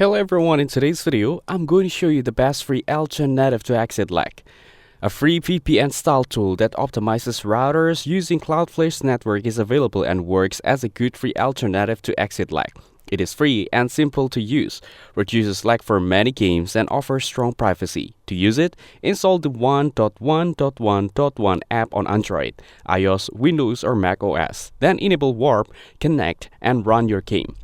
Hello everyone, in today's video, I'm going to show you the best free alternative to ExitLag, a free VPN style tool that optimizes routers using Cloudflare's network is available and works as a good free alternative to ExitLag. It is free and simple to use, reduces lag for many games and offers strong privacy. To use it, install the 1.1.1.1 app on Android, iOS, Windows or Mac OS, then enable Warp, connect and run your game.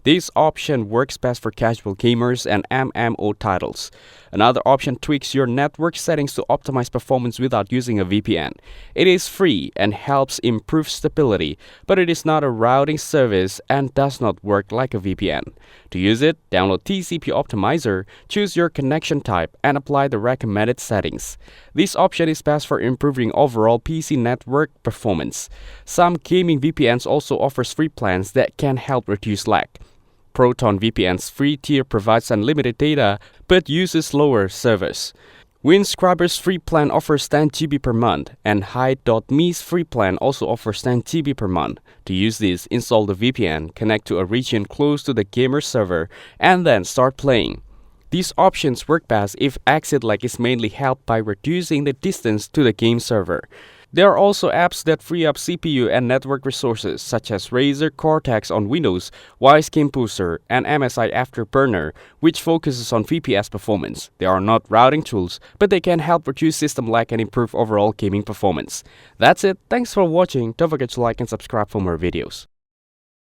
This option works best for casual gamers and MMO titles. Another option tweaks your network settings to optimize performance without using a VPN. It is free and helps improve stability, but it is not a routing service and does not work like a VPN. To use it, download TCP Optimizer, choose your connection type, and apply the recommended settings. This option is best for improving overall PC network performance. Some gaming VPNs also offers free plans that can help reduce lag. Proton VPN's free tier provides unlimited data but uses lower service. Windscriber's free plan offers 10 GB per month, and Hide.me's free plan also offers 10 GB per month. To use this, install the VPN, connect to a region close to the gamer server, and then start playing. These options work best if ExitLag is mainly helped by reducing the distance to the game server. There are also apps that free up CPU and network resources, such as Razer Cortex on Windows, Wise Game Booster, and MSI Afterburner, which focuses on VPS performance. They are not routing tools, but they can help reduce system lag and improve overall gaming performance. That's it. Thanks for watching. Don't forget to like and subscribe for more videos.